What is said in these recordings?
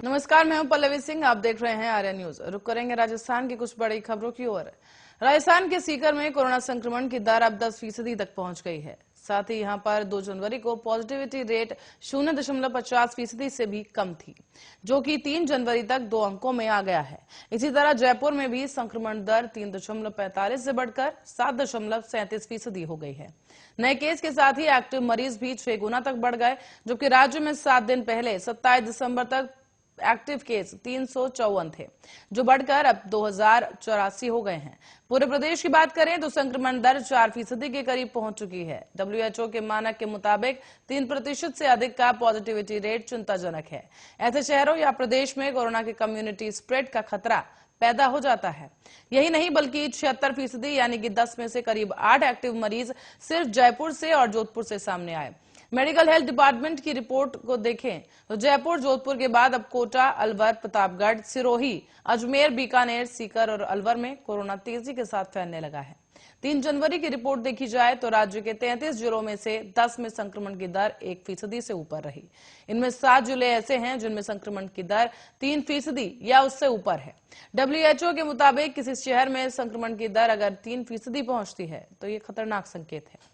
नमस्कार, मैं हूं पल्लवी सिंह। आप देख रहे हैं आर्या न्यूज। रुक करेंगे राजस्थान की कुछ बड़ी खबरों की ओर। राजस्थान के सीकर में कोरोना संक्रमण की दर अब 10% तक पहुंच गई है। साथ ही यहां पर 2 जनवरी को पॉजिटिविटी रेट 0.50% से भी कम थी, जो कि 3 जनवरी तक 2 अंकों में आ गया है। इसी तरह जयपुर में भी संक्रमण दर 3.45 से बढ़कर 7.37% हो गई है। नए केस के साथ ही एक्टिव मरीज भी 6 गुना तक बढ़ गए, जबकि राज्य में 7 दिन पहले 27 दिसंबर तक एक्टिव केस 354 थे, जो बढ़कर अब 2084 हो गए हैं। पूरे प्रदेश की बात करें तो संक्रमण दर 4% के करीब पहुंच चुकी है। WHO के मानक के मुताबिक 3% से अधिक का पॉजिटिविटी रेट चिंताजनक है। ऐसे शहरों या प्रदेश में कोरोना के कम्युनिटी स्प्रेड का खतरा पैदा हो जाता है। यही नहीं बल्कि 76% यानी कि 10 में से करीब 8 एक्टिव मरीज सिर्फ जयपुर से और जोधपुर से सामने आए। मेडिकल हेल्थ डिपार्टमेंट की रिपोर्ट को देखें तो जयपुर जोधपुर के बाद अब कोटा, अलवर, प्रतापगढ़, सिरोही, अजमेर, बीकानेर, सीकर और अलवर में कोरोना तेजी के साथ फैलने लगा है। 3 जनवरी की रिपोर्ट देखी जाए तो राज्य के 33 जिलों में से 10 में संक्रमण की दर 1% से ऊपर रही। इनमें 7 जिले ऐसे हैं जिनमें संक्रमण की दर 3% या उससे ऊपर है। WHO के मुताबिक किसी शहर में संक्रमण की दर अगर 3% पहुंचती है तो ये खतरनाक संकेत है।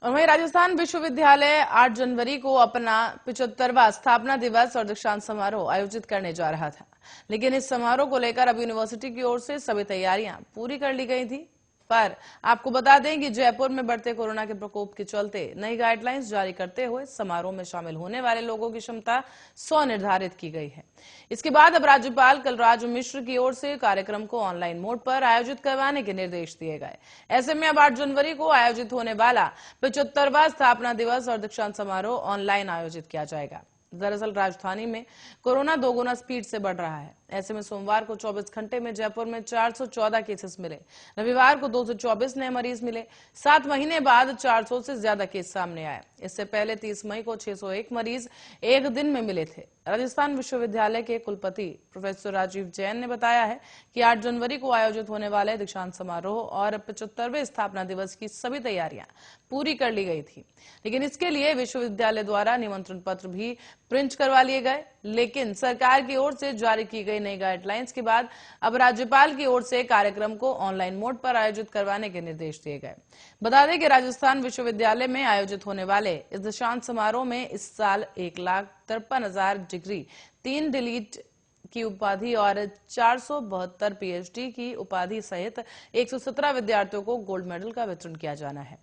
और वहीं राजस्थान विश्वविद्यालय 8 जनवरी को अपना 75वां स्थापना दिवस और दीक्षांत समारोह आयोजित करने जा रहा था, लेकिन इस समारोह को लेकर अब यूनिवर्सिटी की ओर से सभी तैयारियां पूरी कर ली गई थी। पर आपको बता दें कि जयपुर में बढ़ते कोरोना के प्रकोप के चलते नई गाइडलाइंस जारी करते हुए समारोह में शामिल होने वाले लोगों की क्षमता 100 निर्धारित की गई है। इसके बाद अब राज्यपाल कलराज मिश्र की ओर से कार्यक्रम को ऑनलाइन मोड पर आयोजित करवाने के निर्देश दिए गए। ऐसे में अब 8 जनवरी को आयोजित होने वाला 75वां स्थापना दिवस और दीक्षांत समारोह ऑनलाइन आयोजित किया जाएगा। दरअसल राजधानी में कोरोना दोगुना स्पीड से बढ़ रहा है। ऐसे में सोमवार को 24 घंटे में जयपुर में 414 केसेस मिले, रविवार को 224 नए मरीज मिले। 7 महीने बाद 400 से ज्यादा केस सामने आए। इससे पहले 30 मई को 601 मरीज एक दिन में मिले थे। राजस्थान विश्वविद्यालय के कुलपति प्रोफेसर राजीव जैन ने बताया है कि 8 जनवरी को आयोजित होने वाले दीक्षांत समारोह और 75वें स्थापना दिवस की सभी तैयारियां पूरी कर ली गई थी, लेकिन इसके लिए विश्वविद्यालय द्वारा निमंत्रण पत्र भी प्रिंट करवा लिए गए। लेकिन सरकार की ओर से जारी की गई नई गाइडलाइंस के बाद अब राज्यपाल की ओर से कार्यक्रम को ऑनलाइन मोड पर आयोजित करवाने के निर्देश दिए गए। बता दें कि राजस्थान विश्वविद्यालय में आयोजित होने वाले इस दीक्षांत समारोह में इस साल 1,53,000 डिग्री, 3 डिलीट की उपाधि और 472 PhD की उपाधि सहित 117 विद्यार्थियों को गोल्ड मेडल का वितरण किया जाना है।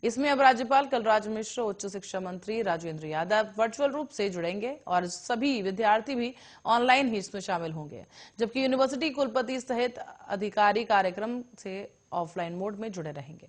इसमें अब राज्यपाल कलराज मिश्र, उच्च शिक्षा मंत्री राजेंद्र यादव वर्चुअल रूप से जुड़ेंगे और सभी विद्यार्थी भी ऑनलाइन ही इसमें शामिल होंगे, जबकि यूनिवर्सिटी कुलपति सहित अधिकारी कार्यक्रम से ऑफलाइन मोड में जुड़े रहेंगे।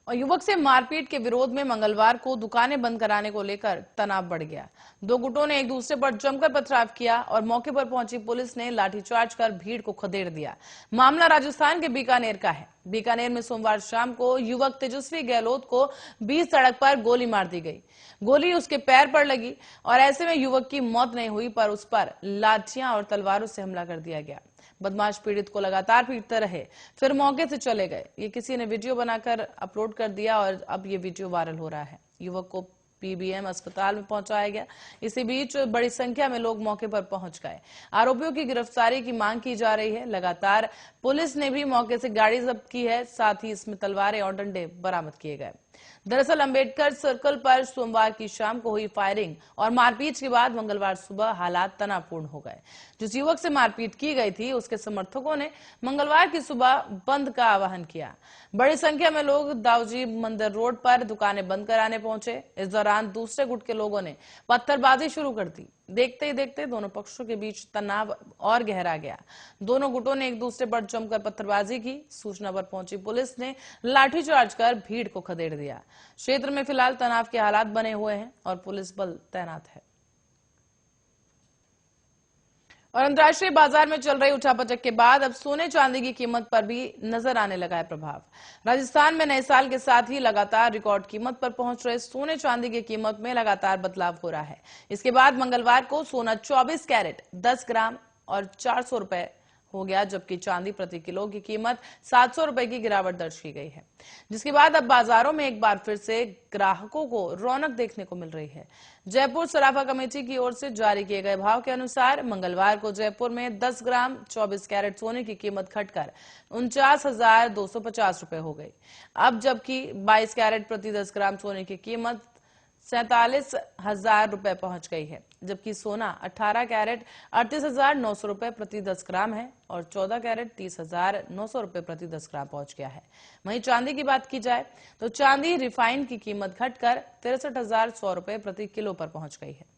और युवक से मारपीट के विरोध में मंगलवार को दुकानें बंद कराने को लेकर तनाव बढ़ गया। 2 गुटों ने एक दूसरे पर जमकर पथराव किया और मौके पर पहुंची पुलिस ने लाठीचार्ज कर भीड़ को खदेड़ दिया। मामला राजस्थान के बीकानेर का है। बीकानेर में सोमवार शाम को युवक तेजस्वी गहलोत को बीच सड़क पर गोली मार दी गई। गोली उसके पैर पर लगी और ऐसे में युवक की मौत नहीं हुई, पर उस पर लाठियां और तलवारों से हमला कर दिया गया। बदमाश पीड़ित को लगातार पीटते रहे, फिर मौके से चले गए। ये किसी ने वीडियो बनाकर अपलोड कर दिया और अब ये वीडियो वायरल हो रहा है। युवक को PBM अस्पताल में पहुंचाया गया। इसी बीच बड़ी संख्या में लोग मौके पर पहुंच गए। आरोपियों की गिरफ्तारी की मांग की जा रही है। लगातार पुलिस ने भी मौके से गाड़ी जब्त की है, साथ ही इसमें तलवारें और डंडे बरामद किए गए। दरअसल अंबेडकर सर्कल पर सोमवार की शाम को हुई फायरिंग और मारपीट के बाद मंगलवार सुबह हालात तनावपूर्ण हो गए। जिस युवक से मारपीट की गई थी उसके समर्थकों ने मंगलवार की सुबह बंद का आह्वान किया। बड़ी संख्या में लोग दाऊजी मंदिर रोड पर दुकानें बंद कराने पहुंचे। इस दौरान दूसरे गुट के लोगों ने पत्थरबाजी शुरू कर दी। देखते ही देखते दोनों पक्षों के बीच तनाव और गहरा गया। दोनों गुटों ने एक दूसरे पर जमकर पत्थरबाजी की। सूचना पर पहुंची पुलिस ने लाठीचार्ज कर भीड़ को खदेड़ दिया। क्षेत्र में फिलहाल तनाव के हालात बने हुए हैं और पुलिस बल तैनात है। और अंतर्राष्ट्रीय बाजार में चल रही उठापटक के बाद अब सोने चांदी की कीमत पर भी नजर आने लगा है प्रभाव। राजस्थान में नए साल के साथ ही लगातार रिकॉर्ड कीमत पर पहुंच रहे सोने चांदी की कीमत में लगातार बदलाव हो रहा है। इसके बाद मंगलवार को सोना 24 कैरेट 10 ग्राम और 400 रुपए हो गया, जबकि चांदी प्रति किलो की कीमत 700 रुपए की गिरावट दर्ज की गई है, जिसके बाद अब बाजारों में एक बार फिर से ग्राहकों को रौनक देखने को मिल रही है। जयपुर सराफा कमेटी की ओर से जारी किए गए भाव के अनुसार मंगलवार को जयपुर में 10 ग्राम 24 कैरेट सोने की कीमत घटकर 49,250 रुपए हो गई। अब जबकि 22 कैरेट प्रति 10 ग्राम सोने की कीमत 47,000 रुपए पहुंच गई है, जबकि सोना 18 कैरेट 38,900 रुपए प्रति 10 ग्राम है और 14 कैरेट 30,900 रुपए प्रति 10 ग्राम पहुंच गया है। वहीं चांदी की बात की जाए तो चांदी रिफाइन की कीमत घटकर 63,100 रुपए प्रति किलो पर पहुंच गई है।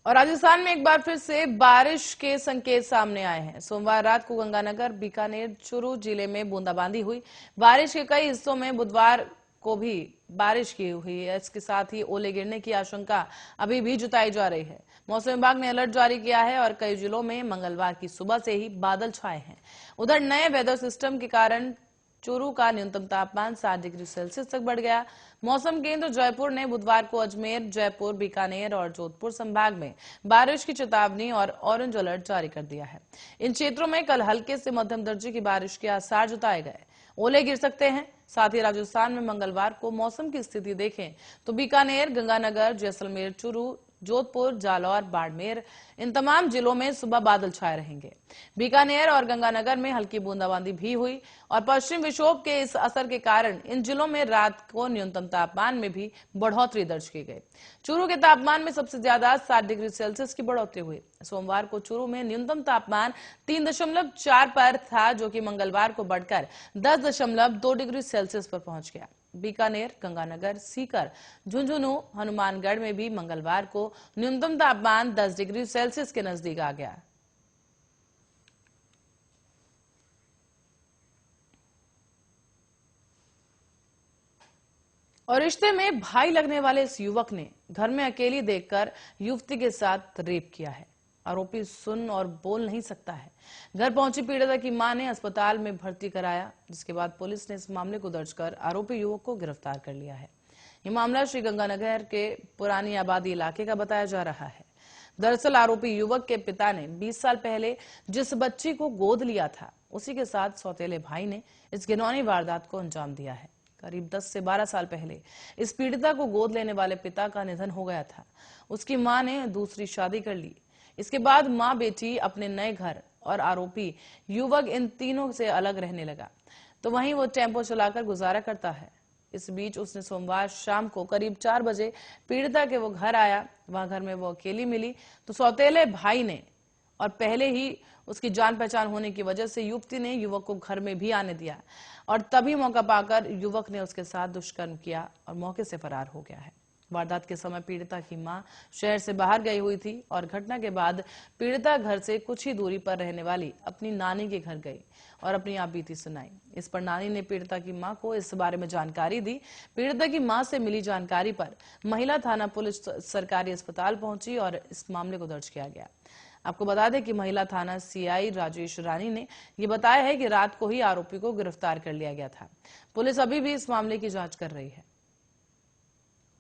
और राजस्थान में एक बार फिर से बारिश के संकेत सामने आए हैं। सोमवार रात को गंगानगर, बीकानेर, चूरू जिले में बूंदाबांदी हुई। बारिश के कई हिस्सों में बुधवार को भी बारिश की हुई है। इसके साथ ही ओले गिरने की आशंका अभी भी जताई जा रही है। मौसम विभाग ने अलर्ट जारी किया है और कई जिलों में मंगलवार की सुबह से ही बादल छाए हैं। उधर नए वेदर सिस्टम के कारण चूरू का न्यूनतम तापमान 7 डिग्री सेल्सियस तक बढ़ गया। मौसम केंद्र जयपुर ने बुधवार को अजमेर, जयपुर, बीकानेर और जोधपुर संभाग में बारिश की चेतावनी और ऑरेंज अलर्ट जारी कर दिया है। इन क्षेत्रों में कल हल्के से मध्यम दर्जे की बारिश के आसार जताए गए। ओले गिर सकते हैं। साथ ही राजस्थान में मंगलवार को मौसम की स्थिति देखें तो बीकानेर, गंगानगर, जैसलमेर, चूरू, जोधपुर, जालौर, बाड़मेर, इन तमाम जिलों में सुबह बादल छाए रहेंगे। बीकानेर और गंगानगर में हल्की बूंदाबांदी भी हुई और पश्चिम विक्षोभ के इस असर के कारण इन जिलों में रात को न्यूनतम तापमान में भी बढ़ोतरी दर्ज की गई। चूरू के तापमान में सबसे ज्यादा 7 डिग्री सेल्सियस की बढ़ोतरी हुई। सोमवार को चूरू में न्यूनतम तापमान 3.4 पर था, जो कि मंगलवार को बढ़कर 10.2 डिग्री सेल्सियस पर पहुंच गया। बीकानेर, गंगानगर, सीकर, झुंझुनू, हनुमानगढ़ में भी मंगलवार को न्यूनतम तापमान 10 डिग्री सेल्सियस के नजदीक आ गया। और रिश्ते में भाई लगने वाले इस युवक ने घर में अकेली देखकर युवती के साथ रेप किया है। आरोपी सुन और बोल नहीं सकता है। घर पहुंची पीड़िता की मां ने अस्पताल में भर्ती कराया, जिसके बाद पुलिस ने इस मामले को दर्ज कर आरोपी युवक को गिरफ्तार कर लिया है। यह मामला श्रीगंगानगर के पुरानी आबादी इलाके का बताया जा रहा है। दरअसल आरोपी युवक के पिता ने 20 साल पहले जिस बच्ची को गोद लिया था, उसी के साथ सौतेले भाई ने इस घिनौनी वारदात को अंजाम दिया है। करीब 10 से 12 साल पहले इस पीड़िता को गोद लेने वाले पिता का निधन हो गया था। उसकी मां ने दूसरी शादी कर ली। इसके बाद मां बेटी अपने नए घर और आरोपी युवक इन तीनों से अलग रहने लगा, तो वहीं वो टेम्पो चलाकर गुजारा करता है। इस बीच उसने सोमवार शाम को करीब 4 बजे पीड़िता के वो घर आया। वहां घर में वो अकेली मिली तो सौतेले भाई ने और पहले ही उसकी जान पहचान होने की वजह से युवती ने युवक को घर में भी आने दिया और तभी मौका पाकर युवक ने उसके साथ दुष्कर्म किया और मौके से फरार हो गया है। वारदात के समय पीड़िता की मां शहर से बाहर गई हुई थी और घटना के बाद पीड़िता घर से कुछ ही दूरी पर रहने वाली अपनी नानी के घर गई और अपनी आप बीती सुनाई। इस पर नानी ने पीड़िता की मां को इस बारे में जानकारी दी। पीड़िता की मां से मिली जानकारी पर महिला थाना पुलिस सरकारी अस्पताल पहुंची और इस मामले को दर्ज किया गया। आपको बता दें कि महिला थाना सीआई राजेश रानी ने यह बताया है कि रात को ही आरोपी को गिरफ्तार कर लिया गया था। पुलिस अभी भी इस मामले की जांच कर रही है।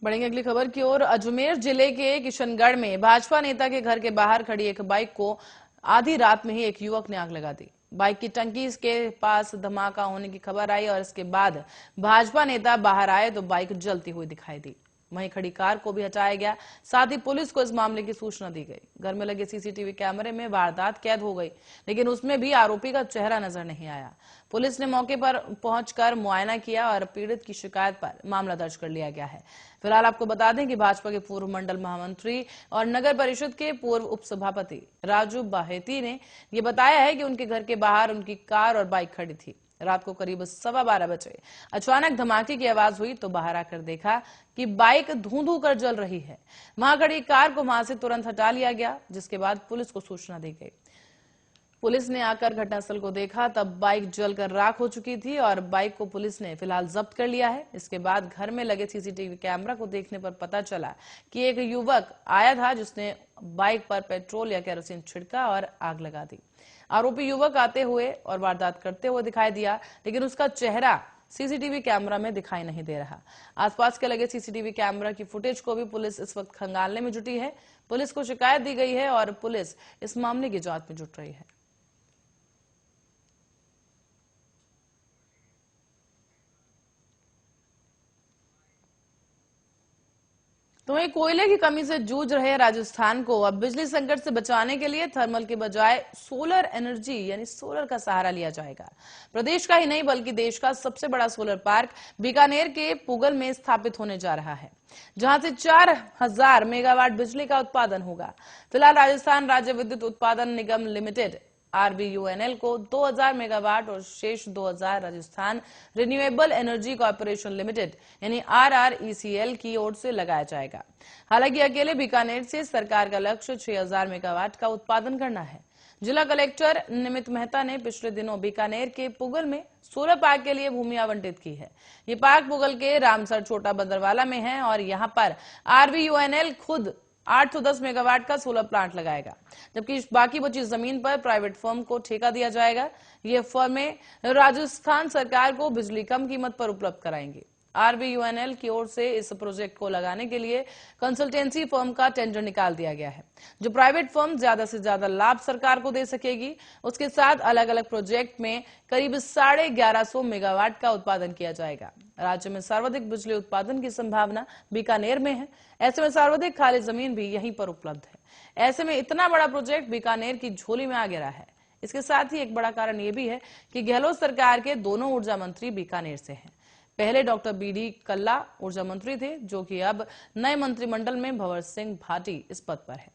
बढ़ेंगे अगली खबर की ओर। अजमेर जिले के किशनगढ़ में भाजपा नेता के घर के बाहर खड़ी एक बाइक को आधी रात में ही एक युवक ने आग लगा दी। बाइक की टंकी के पास धमाका होने की खबर आई और इसके बाद भाजपा नेता बाहर आए तो बाइक जलती हुई दिखाई दी। वहीं खड़ी कार को भी हटाया गया। साथ ही पुलिस को इस मामले की सूचना दी गई। घर में लगे सीसीटीवी कैमरे में वारदात कैद हो गई, लेकिन उसमें भी आरोपी का चेहरा नजर नहीं आया। पुलिस ने मौके पर पहुंचकर मुआयना किया और पीड़ित की शिकायत पर मामला दर्ज कर लिया गया है। फिलहाल आपको बता दें कि भाजपा के पूर्व मंडल महामंत्री और नगर परिषद के पूर्व उपसभापति राजू बाहेती ने यह बताया है कि उनके घर के बाहर उनकी कार और बाइक खड़ी थी। रात को करीब 12:15 बजे अचानक धमाके की आवाज हुई तो बाहर आकर देखा कि बाइक धूं धूं कर जल रही है। वहां खड़ी कार को वहां से तुरंत हटा लिया गया, जिसके बाद पुलिस को सूचना दी गई। पुलिस ने आकर घटनास्थल को देखा तब बाइक जलकर राख हो चुकी थी और बाइक को पुलिस ने फिलहाल जब्त कर लिया है। इसके बाद घर में लगे सीसीटीवी कैमरा को देखने पर पता चला कि एक युवक आया था जिसने बाइक पर पेट्रोल या केरोसिन छिड़का और आग लगा दी। आरोपी युवक आते हुए और वारदात करते हुए दिखाई दिया, लेकिन उसका चेहरा सीसीटीवी कैमरा में दिखाई नहीं दे रहा। आसपास के लगे सीसीटीवी कैमरा की फुटेज को भी पुलिस इस वक्त खंगालने में जुटी है। पुलिस को शिकायत दी गई है और पुलिस इस मामले की जांच में जुट रही है। तो वहीं कोयले की कमी से जूझ रहे राजस्थान को अब बिजली संकट से बचाने के लिए थर्मल के बजाय सोलर एनर्जी यानी सोलर का सहारा लिया जाएगा। प्रदेश का ही नहीं बल्कि देश का सबसे बड़ा सोलर पार्क बीकानेर के पुगल में स्थापित होने जा रहा है, जहां से 4000 मेगावाट बिजली का उत्पादन होगा। फिलहाल राजस्थान राज्य विद्युत उत्पादन निगम लिमिटेड RVUNL को 2000 मेगावाट और शेष 2000 Rajasthan renewable energy corporation limited यानी RRECL की ओर से लगाया जाएगा। हालांकि अकेले बीकानेर से सरकार का लक्ष्य 6000 मेगावाट का उत्पादन करना है। जिला कलेक्टर निमित मेहता ने पिछले दिनों बीकानेर के पुगल में सोलर पार्क के लिए भूमि आवंटित की है। ये पार्क पुगल के रामसर छोटा बंदरवाला में है और यहाँ पर RVUNL खुद 810 मेगावाट का सोलर प्लांट लगाएगा, जबकि बाकी बची जमीन पर प्राइवेट फर्म को ठेका दिया जाएगा। ये फर्में राजस्थान सरकार को बिजली कम कीमत पर उपलब्ध कराएंगी। RVUNL की ओर से इस प्रोजेक्ट को लगाने के लिए कंसल्टेंसी फर्म का टेंडर निकाल दिया गया है। जो प्राइवेट फर्म ज्यादा से ज्यादा लाभ सरकार को दे सकेगी, उसके साथ अलग अलग प्रोजेक्ट में करीब 1150 मेगावाट का उत्पादन किया जाएगा। राज्य में सर्वाधिक बिजली उत्पादन की संभावना बीकानेर में है। ऐसे में सर्वाधिक खाली जमीन भी यहीं पर उपलब्ध है। ऐसे में इतना बड़ा प्रोजेक्ट बीकानेर की झोली में आ गिरा है। इसके साथ ही एक बड़ा कारण यह भी है कि गहलोत सरकार के दोनों ऊर्जा मंत्री बीकानेर से हैं। पहले डॉक्टर BD कल्ला ऊर्जा मंत्री थे, जो कि अब नए मंत्रिमंडल में भंवर सिंह भाटी इस पद पर है।